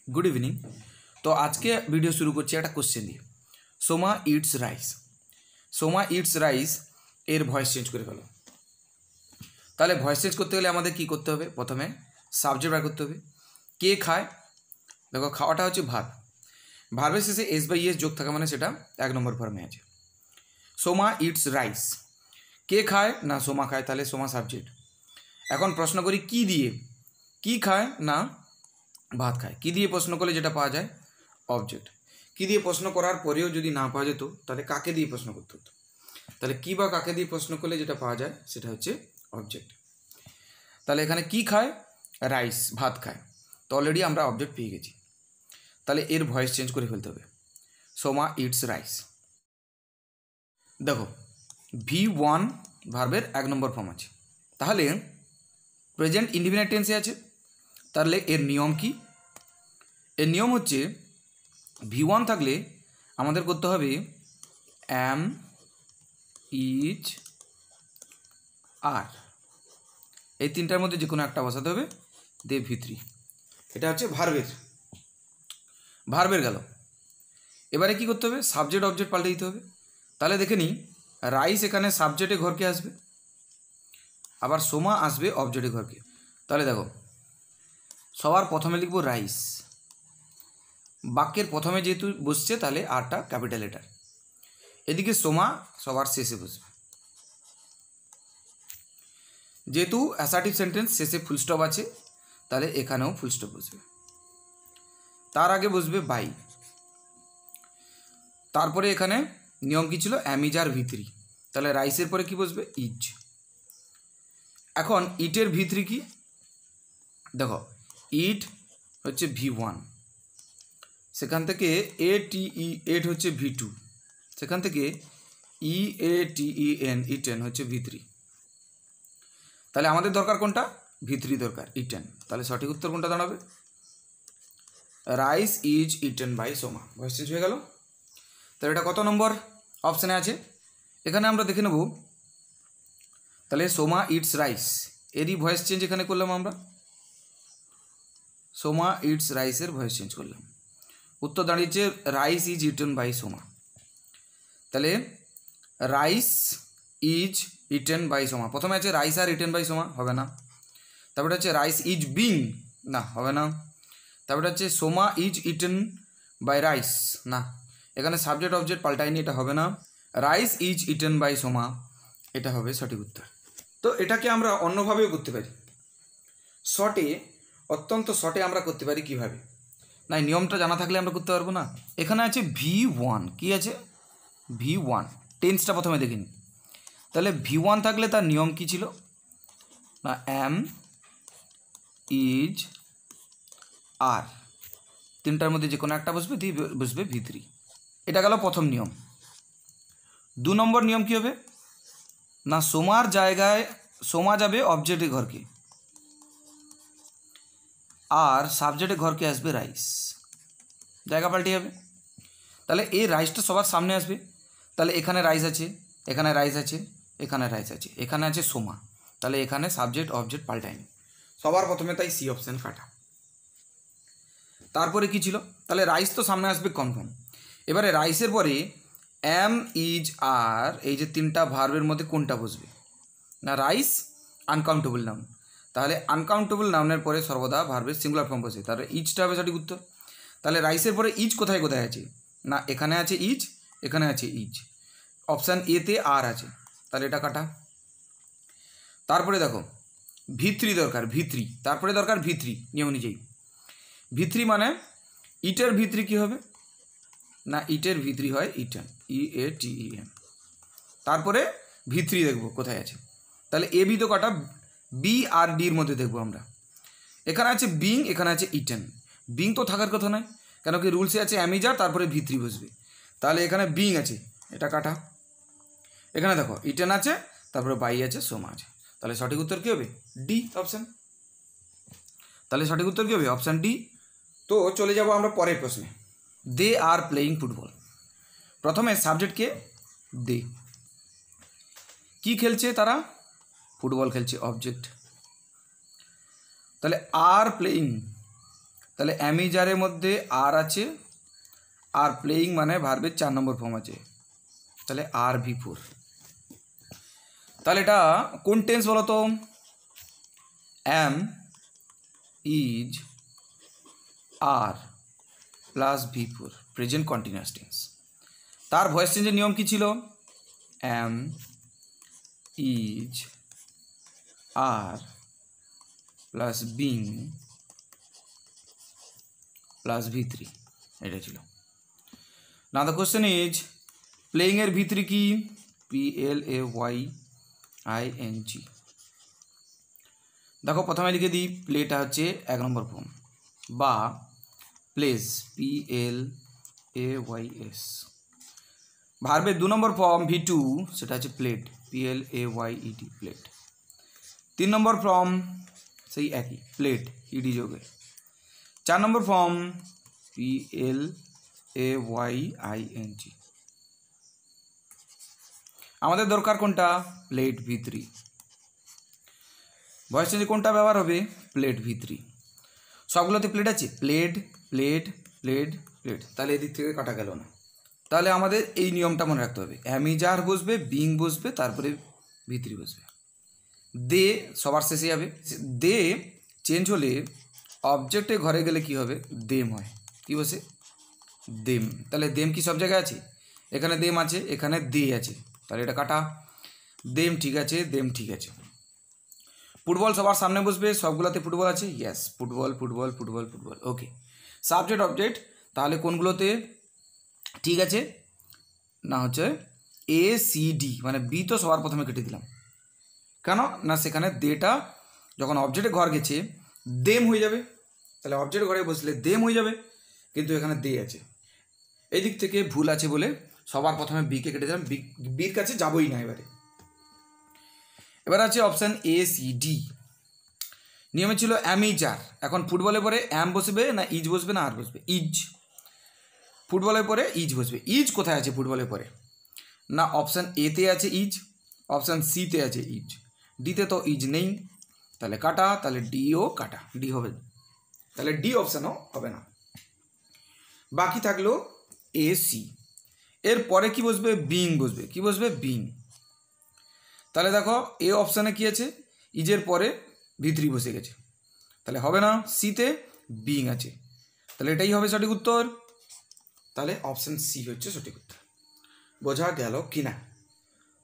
Good evening. तो आज के भिडियो शुरू करছি একটা কোশ্চেন দিয়ে। Soma eats rice. Soma eats rice এর ভয়েস চেঞ্জ করে ফেলো। তাহলে ভয়েস চেঞ্জ করতে গেলে আমাদের কি করতে হবে? প্রথমে সাবজেক্ট বার করতে হবে। কে খায়? দেখো খাওয়াটা হচ্ছে ভার্ব। ভার্বের শেষে এস বাই এস যোগ থাকা মানে সেটা এক নম্বর ফর্মে আছে। Soma eats rice. কে খায়? না সোমা খায়, তাহলে সোমা সাবজেক্ট। এখন প্রশ্ন করি কি দিয়ে? কি খায়? না ভাত খায়। কি দিয়ে প্রশ্ন করলে যেটা পাওয়া যায়? অবজেক্ট। কি দিয়ে প্রশ্ন করার পরেও যদি না পাওয়া যেত তাহলে কাকে দিয়ে প্রশ্ন করতে হতো? তাহলে কি বা কাকে দিয়ে প্রশ্ন করলে যেটা পাওয়া যায় সেটা হচ্ছে অবজেক্ট। তাহলে এখানে কি খায়? রাইস, ভাত খায়। তো অলরেডি আমরা অবজেক্ট পেয়ে গেছি। তাহলে এর ভয়েস চেঞ্জ করে ফেলতে হবে। Soma eats rice. দেখো V1 ভার্বের এক নম্বর ফর্ম আছে, তাহলে প্রেজেন্ট ইনডিফিনিট টেন্সে আছে। তাহলে এর নিয়ম কি? এর নিয়ম হচ্ছে V1 থাকলে আমাদের করতে হবে অ্যাম, ইজ, আর। এই তিনটার মধ্যে যে কোনো একটা বসাতে হবে, দে V3। এটা হচ্ছে ভার্বের গেল। এবারে কি করতে হবে? সাবজেক্ট অবজেক্ট পাল্টে দিতে হবে। তাহলে দেখে নিই, রাইস এখানে সাবজেক্টে ঘরকে আসবে, আবার সোমা আসবে অবজেক্টে ঘরকে। তাহলে দেখো সবার প্রথমে লিখব রাইস। বাক্যের প্রথমে যেহেতু বসছে তাহলে আরটা ক্যাপিটাল লেটার। এদিকে সোমা সবার শেষে বসবে। যেহেতু অ্যাসার্টিভ সেন্টেন্স শেষে ফুলস্টপ আছে তাহলে এখানেও ফুলস্টপ বসবে। তার আগে বসবে বাই। তারপরে এখানে নিয়ম কি ছিল? অ্যামিজ আর V3। তাহলে রাইসের পরে কি বসবে? ইজ। এখন ইটের V3 কি? দেখো ইট হচ্ছে V1, সেখান থেকে এট হচ্ছে V2, সেখান থেকে ইটেন হচ্ছে V3। তাহলে আমাদের দরকার কোনটা? V3 দরকার, ইটেন। তাহলে সঠিক উত্তর কোনটা দাঁড়াবে? Rice is eaten by Soma. Voice change হয়ে গেল। তাহলে এটা কত নম্বর অপশানে আছে? এখানে আমরা দেখে নেব। তাহলে সোমা ইটস রাইস এরই ভয়েস চেঞ্জ এখানে করলাম আমরা। সোমা ইটস রাইসের ভয়েস চেঞ্জ করলাম। উত্তর দাঁড়িয়েছে rice is eaten by Soma. তাহলে rice is eaten by Soma. প্রথমে আছে রাইস আর ইটেন বাই সোমা, হবে না। তারপরে হচ্ছে রাইস ইজ বিং, না হবে না। তারপরে হচ্ছে Soma is eaten by rice, না। এখানে সাবজেক্ট অবজেক্ট পাল্টায়নি, এটা হবে না। Rice is eaten by Soma, এটা হবে সঠিক উত্তর। তো এটাকে আমরা অন্যভাবেও করতে পারি। অত্যন্ত শর্টে আমরা করতে পারি কিভাবে? না নিয়মটা জানা থাকলে আমরা করতে পারবো না। এখানে আছে V1, কি আছে? V1 টেন্সটা প্রথমে দেখিনি। তাহলে V1 থাকলে তার নিয়ম কি ছিল? না অ্যাম, ইজ, আর। তিনটার মধ্যে যে কোনো একটা বসবে, দিয়ে বসবে V3। এটা গেল প্রথম নিয়ম। 2 নম্বর নিয়ম কি হবে? না সোমার জায়গায় সোমা যাবে অবজেক্টের ঘরকে, আর সাবজেক্টের ঘরকে আসবে রাইস। জায়গা পাল্টে যাবে। তাহলে এই রাইসটা সবার সামনে আসবে। তাহলে এখানে রাইস আছে, এখানে রাইস আছে, এখানে রাইস আছে, এখানে আছে সোমা। তাহলে এখানে সাবজেক্ট অবজেক্ট পাল্টায়নি, সবার প্রথমে তাই সি অপশান কাটা। তারপরে কি ছিল? তাহলে রাইস তো সামনে আসবে কনফার্ম। এবারে রাইসের পরে অ্যাম, ইজ, আর, এই যে তিনটা ভার্বের মধ্যে কোনটা বসবে? না রাইস আনকাউন্টেবল নাউন। তাহলে আনকাউন্টেবল নাউনের পরে সর্বদা ভার্বের সিঙ্গুলার ফর্ম বসে, তাহলে ইজটা হবে সঠিক উত্তর। তাহলে রাইসের পরে ইজ কোথায় কোথায় আছে? না এখানে আছে ইজ, এখানে আছে ইজ, অপশান এতে আর আছে, তাহলে এটা কাটা। তারপরে দেখো V3 দরকার, V3 তারপরে দরকার V3 নিয়ম অনুযায়ী। V3 মানে ইটের V3 কী হবে? না ইটের V3 হয় ইটেন, EATEN। তারপরে V3 দেখবো কোথায় আছে। তাহলে এ বি তো কাটা, বি আর ডির মধ্যে দেখবো আমরা। এখানে আছে বিং, এখানে আছে ইটেন। বিং তো থাকার কথা নয়, কেন কি রুলসে আছে অ্যামিজার তারপরে V3 বসবে। তাহলে এখানে বিং আছে, এটা কাটা। এখানে দেখো ইটেন আছে, তারপরে বাই আছে, সোমা আছে। তাহলে সঠিক উত্তর কী হবে? D option. তাহলে সঠিক উত্তর কী হবে? Option D. তো চলে যাব আমরা পরের প্রশ্নে। দে আর প্লেয়িং ফুটবল। প্রথমে সাবজেক্টকে দে। কি খেলছে তারা? ফুটবল খেলছে, অবজেক্ট। তাহলে আর প্লেয়িং, তাহলে অ্যামিজারের মধ্যে আর আছে, আর প্লেয়িং মানে ভার্বের 4 নম্বর ফর্ম আছে, তাহলে RV4। তাহলে এটা কোন টেন্স বলো তো? Am, is, are plus V4, present continuous tense. তার ভয়েস চেঞ্জের নিয়ম কি ছিল? Am, is, are plus being plus V3, এটা ছিল। নাও দ্য কোশ্চেন ইজ, প্লেয়িংয়ের V3 কি? PLAYING। দেখো প্রথমে লিখে দিই, প্লেটা হচ্ছে 1 নম্বর ফর্ম, বা প্লেস PLAYS। ভার্বের 2 নম্বর ফর্ম V2, সেটা হচ্ছে প্লেট PLAYED, প্লেট। 3 নম্বর ফর্ম সেই একই, প্লেট ইডি যোগে। 4 নম্বর ফর্ম PLAYING। আমাদের দরকার কোনটা? Plate V3। ভয়েস চেঞ্জে কোনটা ব্যবহার হবে? Plate V3। সবগুলোতে প্লেট আছে, প্লেট প্লেট প্লেট প্লেট, তাহলে এদিক থেকে কাটা গেল না। তাহলে আমাদের এই নিয়মটা মনে রাখতে হবে, অ্যামিজার বসবে, বিং বসবে, তারপরে V3 বসবে। দে সবার শেষে যাবে। দে চেঞ্জ হলে অবজেক্টে ঘরে গেলে কি হবে? দেম হয়। কি বসে? দেম। তাহলে দেম কি সব জায়গায় আছে? এখানে দেম আছে, এখানে দে আছে, তাহলে এটা কাটা। দেম ঠিক আছে, দেম ঠিক আছে। ফুটবল সবার সামনে বসবে, সবগুলোতে ফুটবল আছে, yes, football football football football, okay. Subject object তাহলে কোনগুলোতে ঠিক আছে? না হচ্ছে ACD, মানে বি তো সবার প্রথমে কেটে দিলাম। কেন না? সেখানে দেটা যখন অবজেক্টে ঘর গেছে দেম হয়ে যাবে, তাহলে অবজেক্ট ঘরে বসলে দেম হয়ে যাবে, কিন্তু এখানে দে আছে। এই দিক থেকে ভুল আছে বলে সবার প্রথমে বিকে কেটে দিলাম, বির কাছে যাবই না। এবার আছে অপশান ACD। নিয়মে ছিল অ্যামিজার, এখন ফুটবলের পরে অ্যাম বসবে না ইজ বসবে না আর বসবে? ইজ। ফুটবলের পরে ইজ বসবে। ইজ কোথায় আছে ফুটবলের পরে? না অপশান এতে আছে ইজ, অপশান সিতে আছে ইজ, ডিতে তো ইজ নেই, তাহলে কাটা। তাহলে ডিও কাটা, ডি হবে, তাহলে ডি অপশানও হবে না। বাকি থাকলো AC। এর পরে কি বসবে? বিং বসবে। কি বসবে? বিং। তাহলে দেখো এ অপশানে কি আছে? ইজের পরে V3 বসে গেছে, তাহলে হবে না। সিতে বিং আছে, তাহলে এটাই হবে সঠিক উত্তর। তাহলে অপশান সি হচ্ছে সঠিক উত্তর। বোঝা গেল কি না?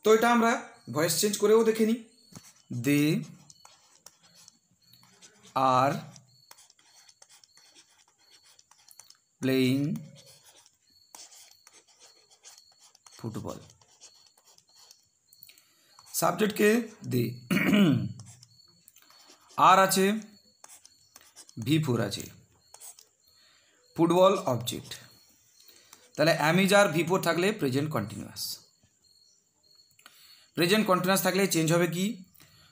তো এটা আমরা ভয়েস চেঞ্জ করেও দেখে নিই। দে আর প্লেয়িং ফুটবল। সাবজেক্টকে দে, আর আছে, V4 আছে, ফুটবল অবজেক্ট, তাহলে অ্যামিজার V4 থাকলে প্রেজেন্ট কন্টিনিউয়াস। প্রেজেন্ট কন্টিনিউয়াস থাকলে চেঞ্জ হবে কি?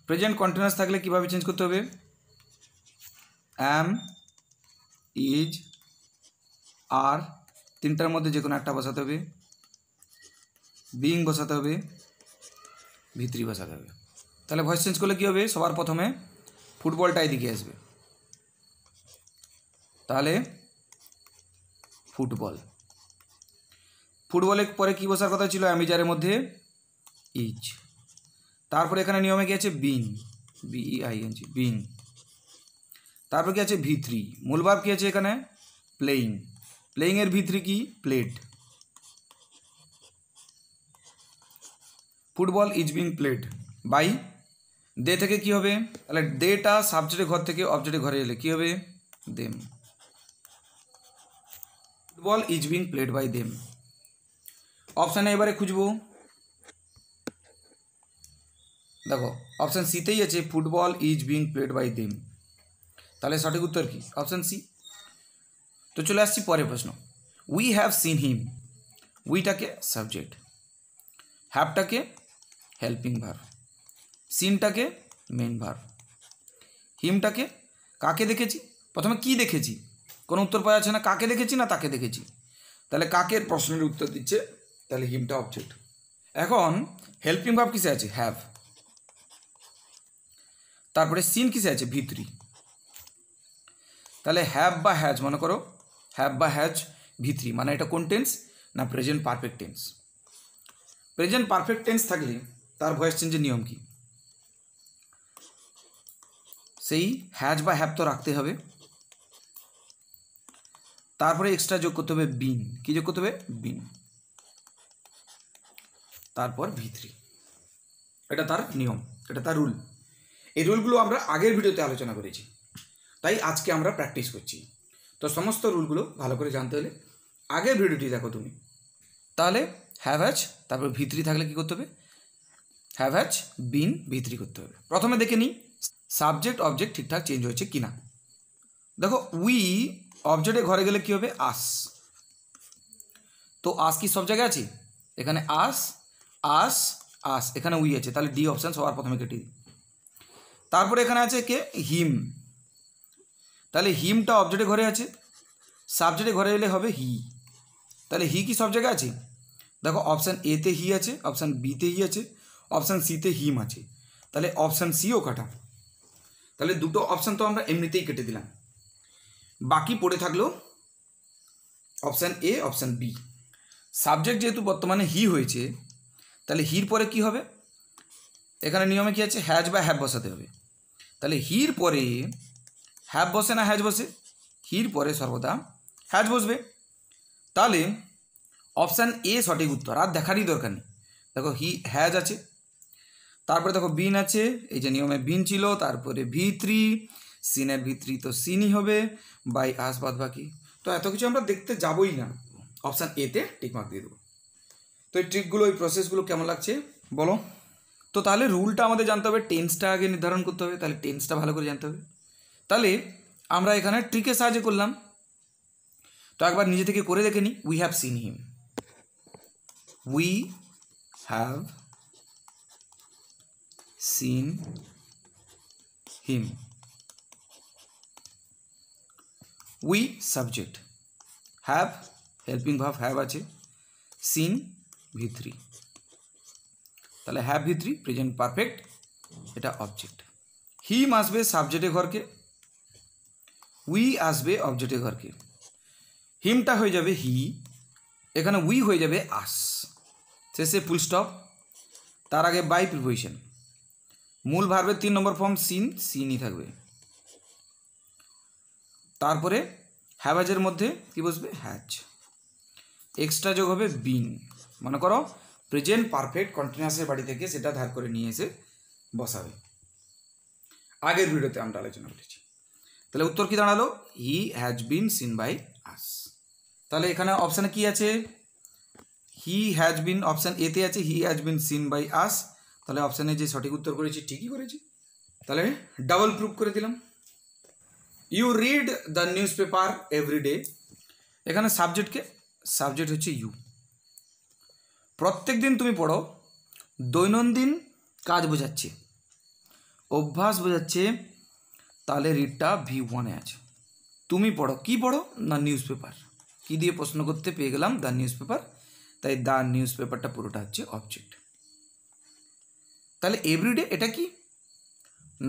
প্রেজেন্ট কন্টিনিউয়াস থাকলে কীভাবে চেঞ্জ করতে হবে? অ্যাম, ইজ, আর, তিনটার মধ্যে যে কোনো একটা বসাতে হবে, বিং বসাতে হবে, V3 বসাতে হবে। তাহলে ভয়েস চেঞ্জ করলে কী হবে? সবার প্রথমে ফুটবলটা এদিকে আসবে, তাহলে ফুটবল। ফুটবলের পরে কি বসার কথা ছিল? অ্যামিজারের মধ্যে ইজ। তারপরে এখানে নিয়মে কি আছে? Being, BEING, being. তারপর কি আছে? V3। মূল ভার্ব কি আছে এখানে? প্লেয়িং। প্লেয়িংয়ের V3 কি? Played. Football is being played by they থেকে কি হবে? তাহলে দেটা সাবজেক্টের ঘর থেকে অবজেক্টের ঘরে এলে কি হবে? Them. Football is being played by them. অপশানে এবারে খুঁজবো, দেখো অপশান সিতেই আছে football is being played by them, তাহলে সঠিক উত্তর কি? Option C. তো চলে আসছি পরের প্রশ্ন। We have seen him. উইটাকে সাবজেক্ট, হ্যাভটাকে হেল্পিং ভার্ব, সিনটাকে মেন ভার্ব, হিমটাকে কাকে দেখেছি? প্রথমে কি দেখেছি? কোনো উত্তর পাওয়া যাচ্ছে না। কাকে দেখেছি না তাকে দেখেছি? তাহলে কাকের প্রশ্নের উত্তর দিচ্ছে, তাহলে হিমটা অবজেক্ট। এখন হেল্পিং ভার্ব কিসে আছে? হ্যাভ। তারপরে সিন কিসে আছে? V3। তাহলে হ্যাভ বা হ্যাজ, মনে করো হ্যাভ বা হ্যাজ V3, মানে এটা কোন টেন্স? না present perfect tense. Present perfect tense থাকলে তার ভয়েস চেঞ্জের নিয়ম কি? সেই হ্যাজ বা হ্যাভ তো রাখতে হবে, তারপরে এক্সট্রা যোগ করতে হবে বিন। কি যোগ করতে হবে? বিন, তারপর V3। এটা তার নিয়ম, এটা তার রুল। এই রুলগুলো আমরা আগের ভিডিওতে আলোচনা করেছি, তাই আজকে আমরা প্র্যাকটিস করছি। তো সমস্ত রুলগুলো ভালো করে জানতে হলে আগের ভিডিওটি দেখো তুমি। তাহলে হ্যাভ হ্যাজ, তারপর V3 থাকলে কী করতে হবে? হ্যাভ হ্যাজ বিন V3 করতে হবে। প্রথমে দেখে নিই সাবজেক্ট অবজেক্ট ঠিকঠাক চেঞ্জ হয়েছে কি না। দেখো উই অবজেক্টে ঘরে গেলে কী হবে? আস। তো আস কি সব জায়গায় আছে? এখানে আস আস আস, এখানে উই আছে, তাহলে ডি অপশান সবার প্রথমে কেটে দিই। তারপরে এখানে আছে কে? হিম। তাহলে হিমটা অবজেক্টে ঘরে আছে, সাবজেক্টে ঘরে এলে হবে হি। তাহলে হি কি সব জায়গায় আছে? দেখো অপশান এতে হি আছে, অপশান বিতে হি আছে, অপশান সিতে হিম আছে, তাহলে অপশান সিও কাটা। তাহলে দুটো অপশান তো আমরা এমনিতেই কেটে দিলাম, বাকি পড়ে থাকলো option A option B. Subject যেহেতু বর্তমানে হি হয়েছে, তাহলে হির পরে কি হবে? এখানে নিয়মে কি আছে? হ্যাজ বা হ্যাভ বসাতে হবে। তাহলে হির পরে হ্যাভ বসে না হ্যাজ বসে? হির পরে সর্বদা হ্যাজ বসবে। তাহলে অপশান এ সঠিক উত্তর, আর দেখারই দরকার নেই। দেখো হি হ্যাজ আছে, তারপরে দেখো বিন আছে, এই যে নিয়মে বিন ছিল, তারপরে V3, সিনের V3 তো সিনই হবে, বাই আস বাদ বাকি। তো এত কিছু আমরা দেখতে যাবই না, অপশান এতে টিকমার্ক দিয়ে দেবো। তো এই ট্রিকগুলো, এই প্রসেসগুলো কেমন লাগছে বলো? তো তাহলে রুলটা আমাদের জানতে হবে, টেন্সটা আগে নির্ধারণ করতে হবে, তাহলে টেন্সটা ভালো করে জানতে হবে। তাহলে আমরা এখানে ট্রিকের সাহায্যে করলাম, তো একবার নিজে থেকে করে দেখে নিই। We have seen him, we have seen him. We subject, have helping verb have আছে, সিন V3, তাহলে হ্যাভ V3 প্রেজেন্ট পারফেক্ট, এটা অবজেক্ট। হিম আসবে সাবজেক্টের ঘরকে, উই আসবে অবজেক্টের ঘরকে। হিমটা হয়ে যাবে হি, এখানে উই হয়ে যাবে আস, শেষে ফুল স্টপ, তার আগে বাই প্রিপোজিশন। মূল ভার্বের 3 নম্বর ফর্ম সিন, সিনই থাকবে। তারপরে হ্যাভাজের মধ্যে কি বসবে? হ্যাজ। এক্সট্রা যোগ হবে বিন, মনে করো প্রেজেন্ট পারফেক্ট কন্টিনিউয়াসের বাড়ি থেকে সেটা ধার করে নিয়ে এসে বসাবে। আগের ভিডিওতে আমরা আলোচনা করেছি। তাহলে উত্তর কি দাঁড়ালো? He has been seen by us. তাহলে এখানে অপশানে কি আছে? হি হ্যাজ বিন অপশান এতে আছে, he has been seen by us. তাহলে অপশানে যে সঠিক উত্তর করেছি ঠিকই করেছি, তাহলে ডাবল প্রুফ করে দিলাম। You read the newspaper everyday, এখানে সাবজেক্টকে, সাবজেক্ট হচ্ছে ইউ। প্রত্যেক দিন তুমি পড়ো, দৈনন্দিন কাজ বোঝাচ্ছে, অভ্যাস বোঝাচ্ছে, তাহলে রিডটা V1-এ আছে। তুমি পড়ো, কি পড়ো? না নিউজ পেপার। কী দিয়ে প্রশ্ন করতে পেয়ে গেলাম? দ্য নিউজ পেপার, তাই দ্য নিউজ পেপারটা পুরোটা হচ্ছে অবজেক্ট। তাহলে এভরিডে এটা কি?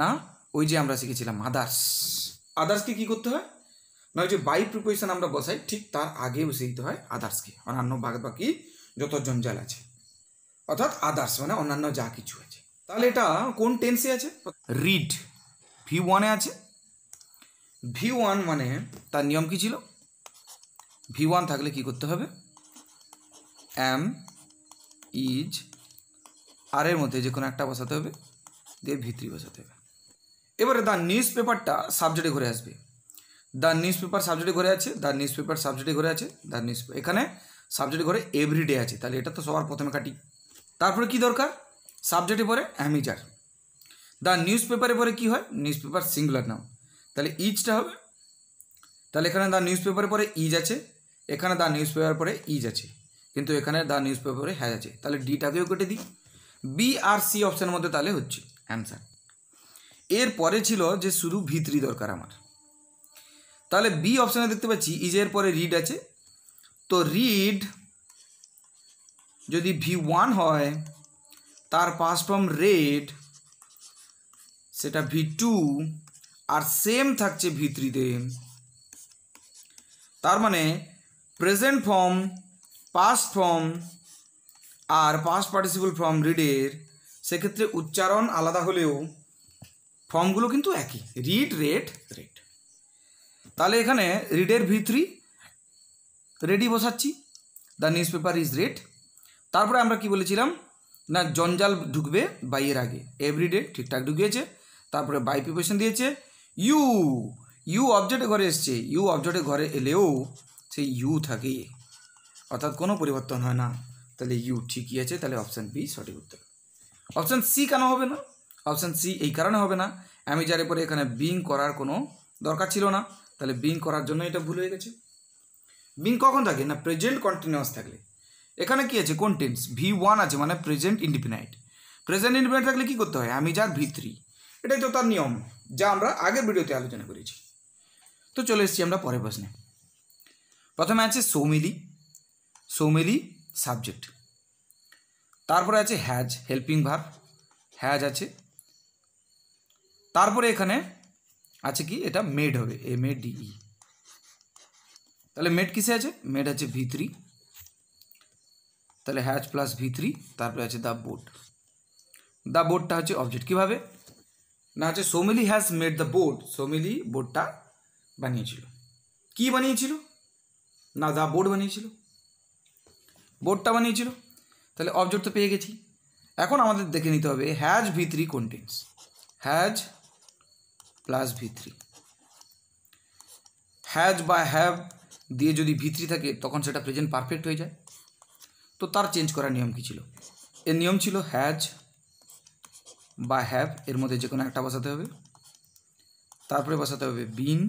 না ওই যে আমরা শিখেছিলাম আদার্স। আদার্সকে কী করতে হয়? না ওই যে বাই প্রিপোজিশন আমরা বসাই, ঠিক তার আগে বসে দিতে হয় আদার্সকে, অন্যান্য বাকি যত জঞ্জাল আছে, অর্থাৎ আদার্স মানে অন্যান্য যা কিছু আছে। তাহলে এটা কোন টেন্সে আছে? রিড V1-এ আছে। V1 মানে তার নিয়ম কি ছিল? V1 থাকলে কি করতে হবে? অ্যাম, ইজ, আর এর মধ্যে যে কোনো একটা বসাতে হবে, দিয়ে V3 বসাতে হবে। এবারে দ্য নিউজ পেপারটা সাবজেক্টে ঘরে আসবে। দ্য নিউজ পেপার সাবজেক্টে ঘরে আছে, দ্য নিউজ পেপার সাবজেক্টে ঘরে আছে, দ্য নিউজ, এখানে সাবজেক্টে ঘরে এভরিডে আছে, তাহলে এটা তো সবার প্রথমে কাটি। তারপরে কি দরকার? সাবজেক্টে পরে অ্যামিজার। দ্য নিউজ পেপারে পরে কী হয়? নিউজ পেপার সিঙ্গুলার নাম, তাহলে ইজটা হবে। তাহলে এখানে দ্য নিউজ পেপারে পরে ইজ আছে, এখানে দ্য নিউজ পেপার পরে ইজ আছে, কিন্তু এখানে দ্য নিউজ পেপারে হ্যাজ আছে, তাহলে ডিটাকেও কেটে দিই। বি আর সি অপশানের মধ্যে তাহলে হচ্ছে অ্যান্সার। এর পরে ছিল যে শুধু V3 দরকার আমার, তাহলে বি অপশানে দেখতে পাচ্ছি ইজের পরে রিড আছে, তো রিড যদি V1 হয়, তার পাস্ট ফর্ম রেড, সেটা V2, আর সেম থাকছে V3-তে, তার মানে প্রেজেন্ট ফর্ম, পাস্ট ফর্ম আর পাস্ট পার্টিসিপল ফর্ম রিডের সেক্ষেত্রে উচ্চারণ আলাদা হলেও ফর্মগুলো কিন্তু একই, রিড, রেড, রেড। তাহলে এখানে রিডের V3 রেডি বসাচ্ছি, the news paper is red. তারপরে আমরা কি বলেছিলাম না জঞ্জাল ঢুকবে বাইয়ের আগে, এভরিডে ঠিকঠাক ঢুকিয়েছে। তারপরে বাই প্রিপোজিশন দিয়েছে, ইউ, ইউ অবজেক্টে ঘরে এসছে, ইউ অবজেক্টে ঘরে এলেও সেই ইউ থাকে, অর্থাৎ কোনো পরিবর্তন হয় না, তাহলে ইউ ঠিকই আছে। তাহলে অপশান বি সঠিক উত্তর। অপশান সি কেন হবে না? অপশান সি এই কারণে হবে না, আমি যার পরে এখানে বিং করার কোনো দরকার ছিল না, তাহলে বিং করার জন্য এটা ভুল হয়ে গেছে। বিং কখন থাকে না প্রেজেন্ট কন্টিনিউয়াস থাকলে। এখানে কি আছে কোন টেন্স, V1 আছে মানে প্রেজেন্ট ইনডিফিনাইট। প্রেজেন্ট ইনডিফিনাইট থাকলে কি করতে হয়, আমি যার V3, এটাই তো তার নিয়ম যা আমরা আগের ভিডিওতে আলোচনা করেছি। তো চলে এসেছি আমরা পরের প্রশ্নে। প্রথমে আছে সৌমিলি, সৌমিলি সাবজেক্ট, তারপরে আছে হ্যাজ হেল্পিং ভার্ব, হ্যাজ আছে, তারপরে এখানে আছে কি এটা মেড হবে, MADE। তাহলে মেড কিসে আছে, মেড আছে V3, তাহলে হ্যাজ প্লাস V3, তারপরে আছে দ্য বোর্ড। দ্য বোর্ডটা হচ্ছে অবজেক্ট, কীভাবে না হচ্ছে Soumili has made the board, Soumili বোর্ডটা বানিয়েছিল। কি বানিয়েছিল না দ্য বোর্ড বানিয়েছিল, বোর্ডটা বানিয়েছিল। তাহলে অবজেক্ট তো পেয়ে গেছি। এখন আমাদের দেখে নিতে হবে has V3 contains, has plus V3। Has বা হ্যাভ দিয়ে যদি V3 থাকে তখন সেটা প্রেজেন্ট পারফেক্ট হয়ে যায়। তো তার চেঞ্জ করার নিয়ম কী ছিল, এর নিয়ম ছিল হ্যাজ বা হ্যাভ এর মধ্যে যে কোনো একটা বসাতে হবে, তারপরে বসাতে হবে বিন,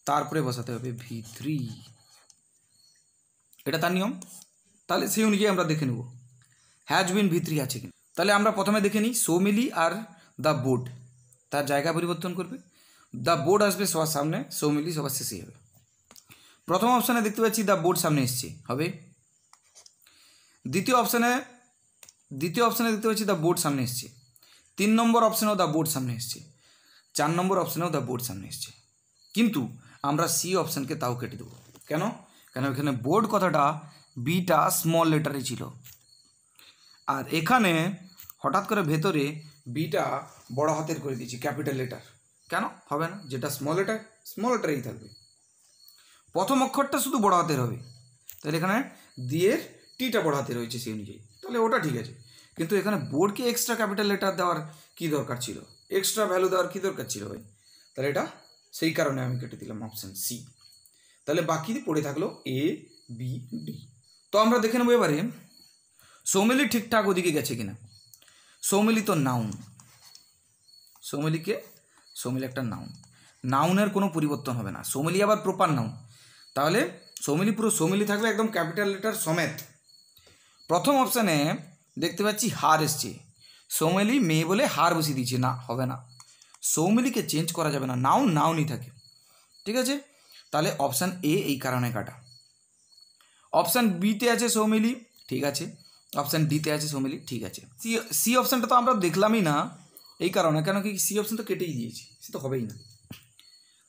তারপরে বসাতে হবে V3, এটা তার নিয়ম। তাহলে সেই অনুযায়ী আমরা দেখে নেব হ্যাজ বিন V3 আছে কিনা। তাহলে আমরা প্রথমে দেখে নিই সৌমিলি আর দ্য বোর্ড, তার জায়গা পরিবর্তন করবে, দ্য বোর্ড আসবে সবার সামনে, সৌমিলি সবার শেষে হবে। প্রথম অপশানে দেখতে পাচ্ছি দ্য বোর্ড সামনে এসছে, হবে। দ্বিতীয় অপশানে দেখতে পাচ্ছি দ্য বোর্ড সামনে এসছে। 3 নম্বর অপশানেও দ্য বোর্ড সামনে এসছে, 4 নম্বর অপশানেও দ্য বোর্ড সামনে এসছে। কিন্তু আমরা সি অপশানকে তাও কেটে দেবো, কেন এখানে বোর্ড কথাটা বিটা স্মল লেটারে ছিল, আর এখানে হঠাৎ করে ভেতরে বিটা বড় হাতের করে দিয়েছি ক্যাপিটাল লেটার। কেন হবে না, যেটা স্মল লেটারেই থাকবে, প্রথম অক্ষরটা শুধু বড় হাতের হবে। তাহলে এখানে দিয়ের টিটা বড় হাতে রয়েছে সেই অনুযায়ী, তাহলে ওটা ঠিক আছে। কিন্তু এখানে বোর্ডকে এক্সট্রা ক্যাপিটাল লেটার দেওয়ার কী দরকার ছিল, এক্সট্রা ভ্যালু দেওয়ার কী দরকার ছিল ভাই, তাহলে এটা সেই কারণে আমি কেটে দিলাম অপশান সি। তাহলে বাকি পড়ে থাকলো ABD। তো আমরা দেখে নেবো এবারে সৌমিলি ঠিকঠাক ওদিকে গেছে কিনা। সৌমিলি তো নাউন, সৌমিলি একটা নাউন, নাউনের কোনো পরিবর্তন হবে না। সৌমিলি আবার প্রপার নাউন, তাহলে সৌমিলি পুরো সৌমিলি থাকবে একদম ক্যাপিটাল লেটার সমেত। প্রথম অপশানে দেখতে পাচ্ছি হার এসছে, সৌমিলি মেয়ে বলে হার বসিয়ে দিয়েছে, না হবে না, সৌমিলিকে চেঞ্জ করা যাবে না, নাউনই থাকে, ঠিক আছে। তাহলে অপশান এ এই কারণে কাটা। অপশান বিতে আছে সৌমিলি, ঠিক আছে। অপশান ডিতে আছে সৌমিলি, ঠিক আছে। সি অপশানটা তো আমরা দেখলামই না এই কারণে, কেন কি সি অপশান তো কেটেই দিয়েছি, সে তো হবেই না।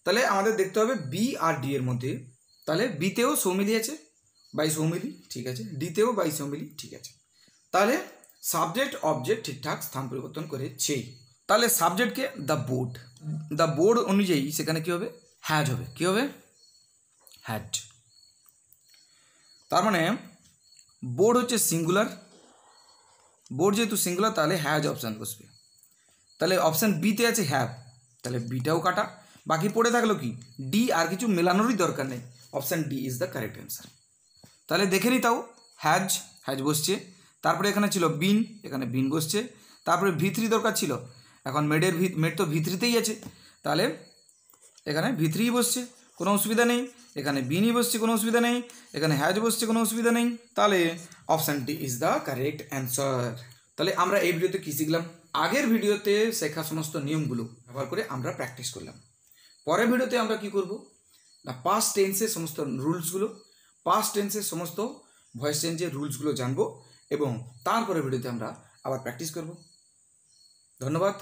তাহলে আমাদের দেখতে হবে বি আর ডি এর মধ্যে, তাহলে বিতেও সৌমিলি আছে বাই সৌমিলি, ঠিক আছে, ডিতেও বাই সৌমিলি, ঠিক আছে। তাহলে সাবজেক্ট অবজেক্ট ঠিকঠাক স্থান পরিবর্তন করেছেই। তাহলে সাবজেক্টকে দ্য বোর্ড অনুযায়ী সেখানে কী হবে, হ্যাজ হবে, কী হবে, হ্যাড। তার মানে বোর্ড হচ্ছে সিঙ্গুলার, বোর্ড যেহেতু সিঙ্গুলার তাহলে হ্যাজ অপশান বসবে। তাহলে অপশান বিতে আছে হ্যাভ, তাহলে বিটাও কাটা, বাকি পড়ে থাকলো কি ডি, আর কিছু মেলানোরই দরকার নেই, option D is the correct answer. তাহলে দেখে নিই তাও হ্যাজ বসছে, তারপরে এখানে ছিল বিন, এখানে বিন বসছে, তারপরে V3 দরকার ছিল, এখন মেড তো V3তেই আছে, তাহলে এখানে V3 বসছে, কোনো অসুবিধা নেই, এখানে বিনই বসছে, কোনো অসুবিধা নেই, এখানে হ্যাজ বসছে, কোনো অসুবিধা নেই, তাহলে option D is the correct answer. তাহলে আমরা এই ভিডিওতে কী শিখলাম, আগের ভিডিওতে শেখা সমস্ত নিয়মগুলো ব্যবহার করে আমরা প্র্যাকটিস করলাম। পরের ভিডিওতে আমরা কি করব না পাস্ট টেন্সের সমস্ত রুলসগুলো, পাস্ট টেন্সের সমস্ত ভয়েস চেঞ্জের রুলসগুলো জানবো এবং তারপরে ভিডিওতে আমরা আবার প্র্যাকটিস করব। ধন্যবাদ।